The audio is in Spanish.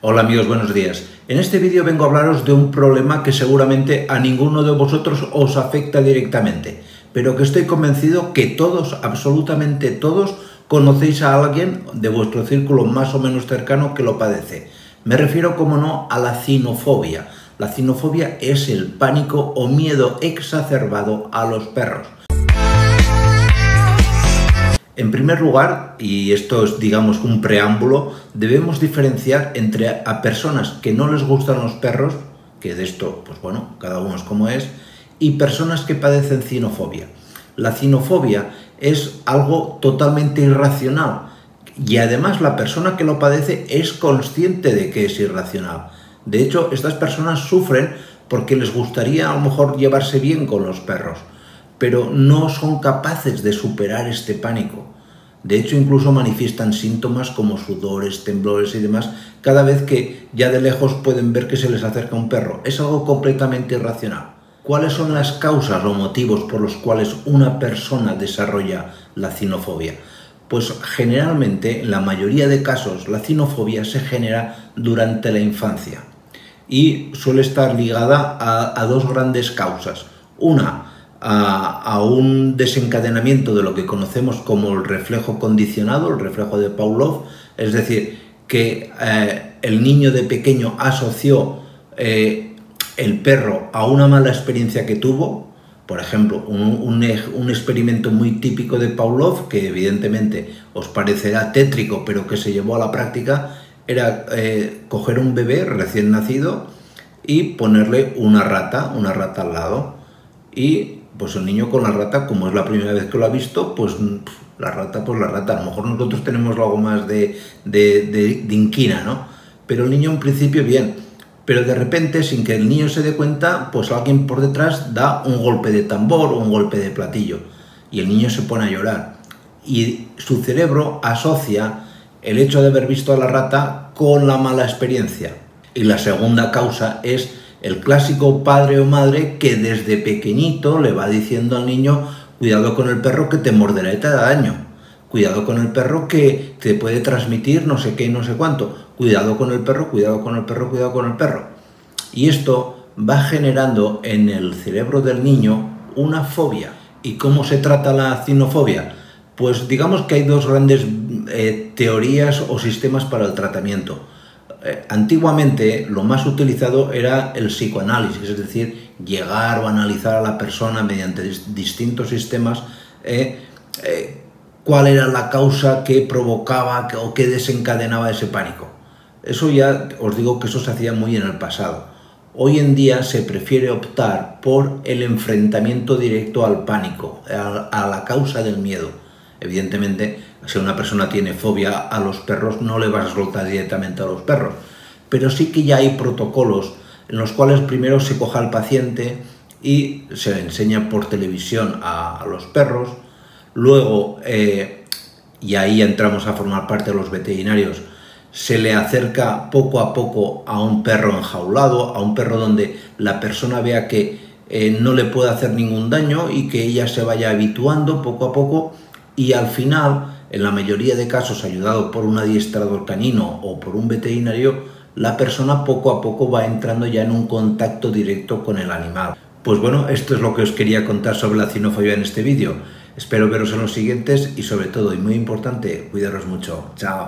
Hola amigos, buenos días. En este vídeo vengo a hablaros de un problema que seguramente a ninguno de vosotros os afecta directamente, pero que estoy convencido que todos, absolutamente todos, conocéis a alguien de vuestro círculo más o menos cercano que lo padece. Me refiero, como no, a la cinofobia. La cinofobia es el pánico o miedo exacerbado a los perros. En primer lugar, y esto es digamos un preámbulo, debemos diferenciar entre a personas que no les gustan los perros, que de esto, pues bueno, cada uno es como es, y personas que padecen cinofobia. La cinofobia es algo totalmente irracional y además la persona que lo padece es consciente de que es irracional. De hecho, estas personas sufren porque les gustaría a lo mejor llevarse bien con los perros, pero no son capaces de superar este pánico. De hecho, incluso manifiestan síntomas como sudores, temblores y demás cada vez que ya de lejos pueden ver que se les acerca un perro. Es algo completamente irracional. ¿Cuáles son las causas o motivos por los cuales una persona desarrolla la cinofobia? Pues generalmente, en la mayoría de casos, la cinofobia se genera durante la infancia y suele estar ligada a dos grandes causas. Una, a un desencadenamiento de lo que conocemos como el reflejo condicionado, el reflejo de Pavlov, es decir, que el niño de pequeño asoció el perro a una mala experiencia que tuvo. Por ejemplo, un experimento muy típico de Pavlov, que evidentemente os parecerá tétrico, pero que se llevó a la práctica, era coger un bebé recién nacido y ponerle una rata al lado. Y pues el niño con la rata, como es la primera vez que lo ha visto, pues la rata. A lo mejor nosotros tenemos algo más de inquina, ¿no? Pero el niño en principio bien. Pero de repente, sin que el niño se dé cuenta, pues alguien por detrás da un golpe de tambor o un golpe de platillo. Y el niño se pone a llorar. Y su cerebro asocia el hecho de haber visto a la rata con la mala experiencia. Y la segunda causa es el clásico padre o madre que desde pequeñito le va diciendo al niño: cuidado con el perro que te morderá y te hará daño, cuidado con el perro que te puede transmitir no sé qué y no sé cuánto, cuidado con el perro, cuidado con el perro, cuidado con el perro. Y esto va generando en el cerebro del niño una fobia. ¿Y cómo se trata la cinofobia? Pues digamos que hay dos grandes teorías o sistemas para el tratamiento. Antiguamente lo más utilizado era el psicoanálisis, es decir, llegar o analizar a la persona mediante distintos sistemas cuál era la causa que provocaba o que desencadenaba ese pánico. Eso ya os digo que eso se hacía muy en el pasado. Hoy en día se prefiere optar por el enfrentamiento directo al pánico, a la causa del miedo. Evidentemente, si una persona tiene fobia a los perros, no le vas a soltar directamente a los perros. Pero sí que ya hay protocolos en los cuales primero se coja al paciente y se le enseña por televisión a los perros. Luego, y ahí entramos a formar parte de los veterinarios, se le acerca poco a poco a un perro enjaulado, a un perro donde la persona vea que no le puede hacer ningún daño y que ella se vaya habituando poco a poco. Y al final, en la mayoría de casos, ayudado por un adiestrador canino o por un veterinario, la persona poco a poco va entrando ya en un contacto directo con el animal. Pues bueno, esto es lo que os quería contar sobre la cinofobia en este vídeo. Espero veros en los siguientes y sobre todo, y muy importante, cuidaros mucho. Chao.